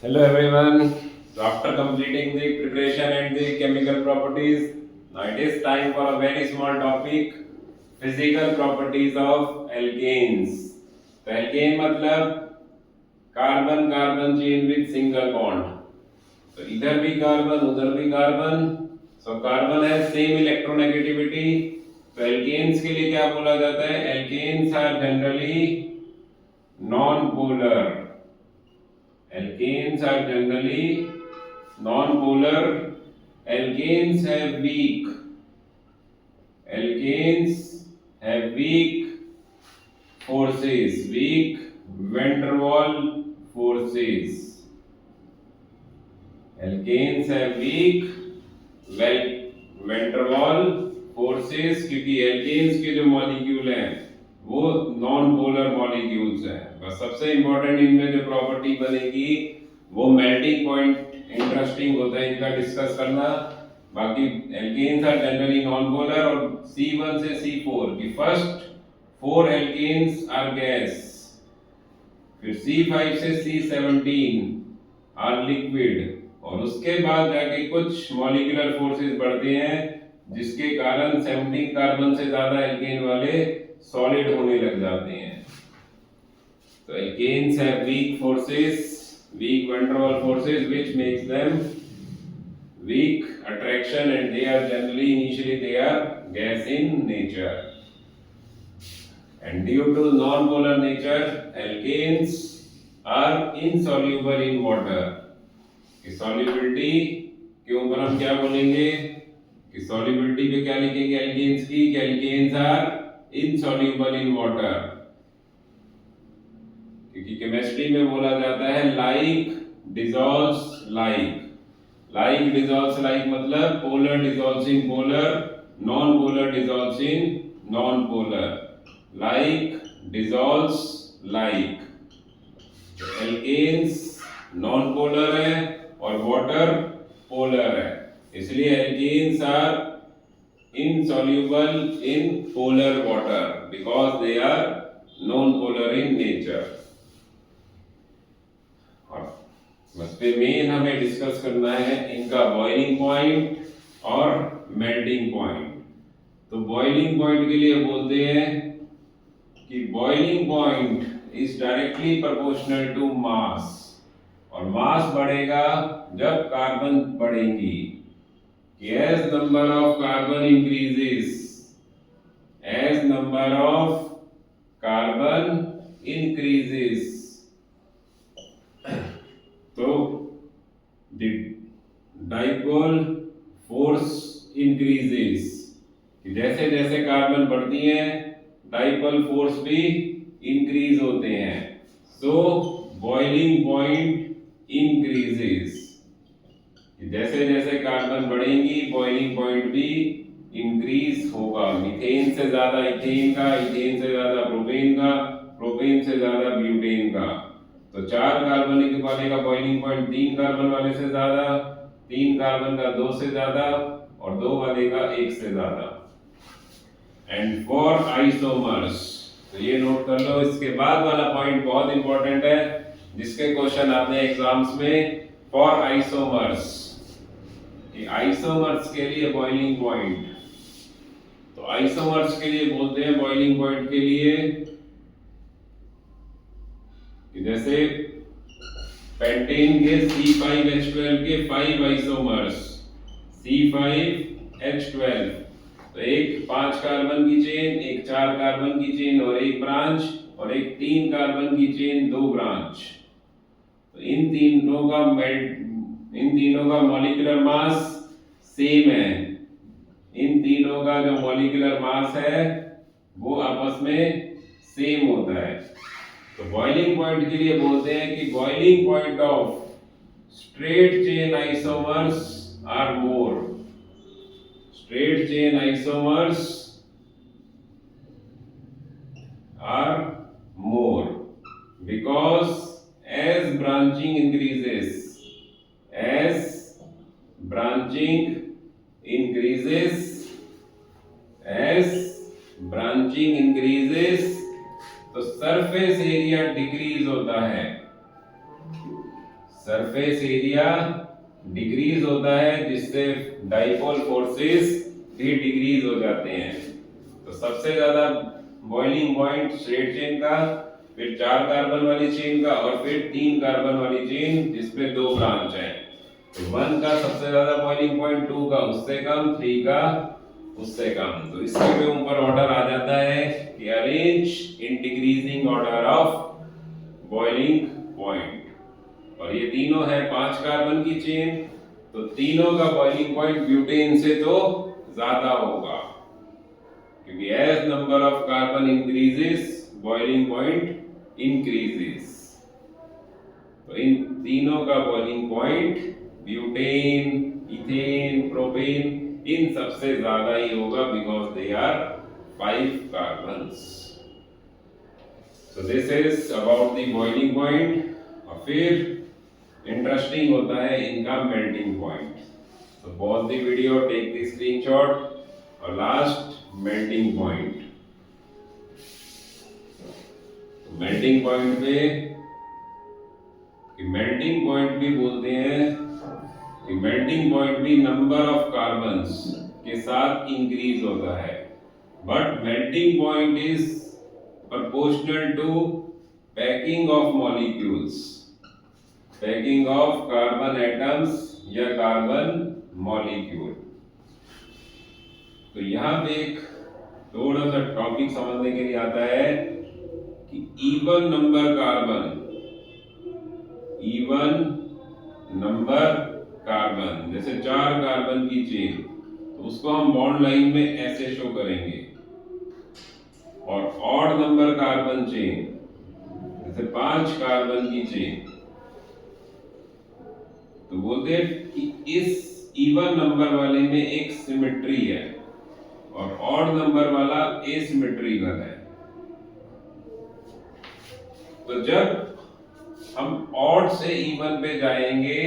Hello everyone. So after completing the preparation and the chemical properties, now it is time for a very small topic, physical properties of alkanes. तो alkane मतलब carbon carbon chain with single bond. तो इधर भी carbon उधर भी carbon. So carbon है same electronegativity. तो alkanes के लिए क्या बोला जाता है? Alkanes are generally non polar. Alkanes are generally non-polar. Alkanes have weak. Alkanes have weak forces. Weak van der Waals forces. Alkanes have weak van der Waals forces क्योंकि alkanes के जो मॉलिक्यूल हैं वो नॉन पोलर मॉलिक्यूल्स हैं. बस सबसे important इनमें जो प्रॉपर्टी बनेगी वो मेल्टिंग पॉइंट इंटरेस्टिंग होता है इनका डिस्कस करना. बाकी alkanes are generally non polar और C1 से C4 की फर्स्ट 4 एल्केन्स आर गैस, फिर C5 से C17 आर लिक्विड और उसके बाद जाके कुछ मॉलिक्यूलर फोर्सेस बढ़ते हैं जिसके कारण 17 कार्बन से ज्यादा एल्केन वाले सॉलिड होने लग जाते हैं. So alkanes have weak forces, weak van der Waals forces, which makes them weak attraction, and they are generally initially they are gas in nature. And due to non-polar nature, alkanes are insoluble in water. कि solubility के ऊपर हम क्या बोलेंगे कि solubility पे क्या लिखेंगे alkanes की कि alkanes are insoluble in water. क्योंकि केमिस्ट्री में बोला जाता है like dissolves like. Like dissolves like मतलब polar dissolves in polar, non polar dissolves in non polar. Like dissolves like. Alkanes non polar है और वाटर पोलर है, इसलिए alkanes are insoluble in polar water because they are non-polar in nature. और बस पे main हमें discuss करना है इनका बॉइलिंग पॉइंट और मेल्टिंग पॉइंट. तो बॉइलिंग पॉइंट के लिए बोलते हैं कि boiling point is directly proportional to mass. और मास बढ़ेगा जब कार्बन बढ़ेंगी. As number of carbon increases, as number of carbon increases, तो the dipole force increases. जैसे जैसे कार्बन बढ़ती हैं डाइपोल फोर्स भी इंक्रीज होते हैं. सो बॉइलिंग पॉइंट इंक्रीजेस. जैसे जैसे कार्बन बढ़ेंगी बॉइलिंग पॉइंट भी इंक्रीज होगा. मीथेन से ज्यादा इथेन का, इथेन से ज्यादा प्रोपेन का, प्रोपेन से ज्यादा ब्यूटेन का. तो 4 कार्बन वाले का बॉइलिंग पॉइंट 3 कार्बन वाले से ज्यादा, 3 कार्बन का 2 से ज्यादा और 2 वाले का 1 से ज्यादा. एंड फॉर आइसोमर्स, तो ये नोट कर लो. इसके बाद वाला पॉइंट बहुत इंपॉर्टेंट है जिसके क्वेश्चन आते हैं एग्जाम्स में. फॉर आइसोमर्स, आइसोमर्स के लिए बॉइलिंग पॉइंट, तो आइसोमर्स के लिए बोलते हैं बॉइलिंग पॉइंट के लिए कि जैसे पेंटेन के C5H12 के 5 आइसोमर्स C5H12, तो एक 5 कार्बन की चेन, एक 4 कार्बन की चेन और एक ब्रांच, और एक 3 कार्बन की चेन 2 ब्रांच. तो इन तीनों का मॉलिक्यूलर मास सेम है. इन तीनों का जो मॉलिक्यूलर मास है वो आपस में सेम होता है. तो बॉइलिंग पॉइंट के लिए बोलते हैं कि boiling point of straight chain isomers are more. Straight chain isomers are more because as branching increases, as branching increases, as branching increases, तो सरफेस एरिया डिक्रीज होता है. सरफेस एरिया डिक्रीज होता है, जिससे डाइपोल फोर्सेस भी decrease हो जाते हैं। तो सबसे ज्यादा बॉइलिंग पॉइंट स्ट्रेट चेन का, फिर 4 कार्बन वाली चेन का, और फिर 3 कार्बन वाली चेन जिसमें 2 ब्रांच है। तो 1 का सबसे ज्यादा बॉइलिंग पॉइंट, 2 का उससे कम, 3 का उससे कम। तो इसके भी ऊपर ऑर्डर आ जाता है कि arrange in decreasing order of boiling point. और ये तीनों है 5 कार्बन की चेन, तो तीनों का बॉइलिंग पॉइंट ब्यूटेन से तो ज्यादा होगा, क्योंकि as number of carbon increases boiling point increases. तो इन तीनों का boiling point butane, ethane, propane, इन सबसे ज्यादा ही होगा, because they are 5 carbons. So this is about the boiling point. और फिर इंटरेस्टिंग होता है इनका melting point. So pause the video, take the screenshot, और last melting point. Melting point पे, मेल्टिंग पॉइंट भी बोलते हैं कि मेल्टिंग पॉइंट भी नंबर ऑफ कार्बन्स के साथ इंक्रीज होता है, but melting point is proportional to packing of molecules, packing of carbon atoms या कार्बन मॉलिक्यूल। तो यहां पे एक थोड़ा सा टॉपिक समझने के लिए आता है कि even number carbon, even number carbon, जैसे 4 कार्बन की चेन, तो उसको हम बॉन्ड लाइन में ऐसे शो करेंगे। और ऑड नंबर कार्बन चेन, जैसे 5 कार्बन की चेन, तो बोलते हैं कि इस इवन नंबर वाले में एक सिमेट्री है और ऑड नंबर वाला एसिमेट्रिकल है। तो जब हम ऑड से इवन पे जाएंगे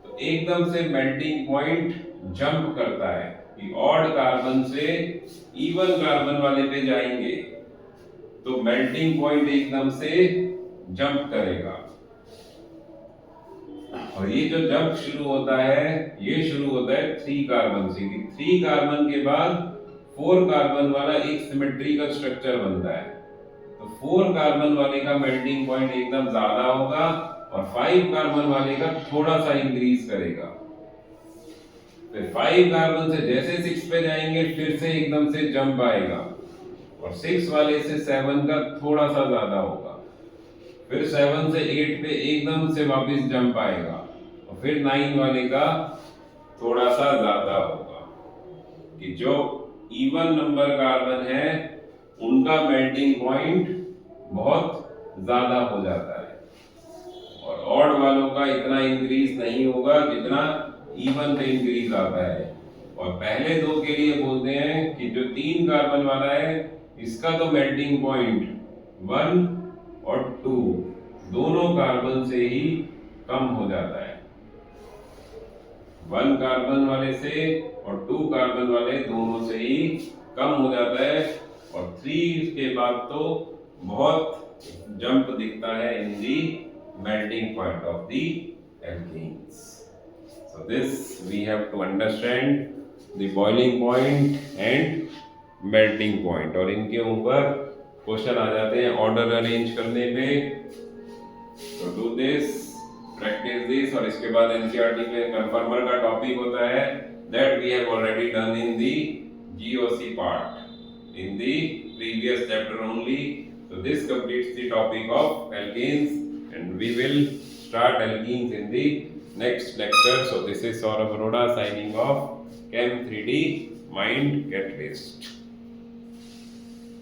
तो एकदम से मेल्टिंग पॉइंट जंप करता है कि ऑड कार्बन से इवन कार्बन वाले पे जाएंगे तो मेल्टिंग पॉइंट एकदम से जंप करेगा। और ये जो जंप शुरू होता है, ये शुरू होता है 3 कार्बन से, कि 3 कार्बन के बाद 4 कार्बन वाला एक सिमेट्रिकल स्ट्रक्चर बनता है। तो 4 कार्बन वाले का मेल्टिंग पॉइंट एकदम ज्यादा होगा और 5 कार्बन वाले का थोड़ा सा इंक्रीज करेगा। फिर 5 कार्बन से जैसे 6 पे जाएंगे फिर से एकदम से जंप आएगा और 6 वाले से 7 का थोड़ा सा ज्यादा होगा। फिर 7 से 8 पे एकदम से वापस जंप आएगा और फिर 9 वाले का थोड़ा सा ज्यादा होगा। कि जो इवन नंबर कार्बन है उनका मेल्टिंग पॉइंट बहुत ज्यादा हो जाता है और ऑड वालों का इतना इंक्रीज नहीं होगा जितना इवन पे इंक्रीज आता है। और पहले 2 के लिए बोलते हैं कि जो 3 कार्बन वाला है इसका तो मेल्टिंग पॉइंट 1 और 2 दोनों कार्बन से ही कम हो जाता है। 1 कार्बन वाले से और 2 कार्बन वाले दोनों से ही कम हो जाता है और 3 के बाद तो बहुत जंप दिखता है in the melting point of the alkenes. So this we have to understand the boiling point and melting point। और इनके ऊपर क्वेश्चन आ जाते हैं ऑर्डर अरेंज करने पे। तो डू दिस, प्रैक्टिस दिस। और इसके बाद एनसीईआरटी में कन्फर्मर का टॉपिक होता है that we have already done in the GOC part in the previous chapter only. So this completes the topic of alkenes and we will start alkenes in the next lecture. So this is Saurabh Arora signing off. Chem 3D, mind, get rest.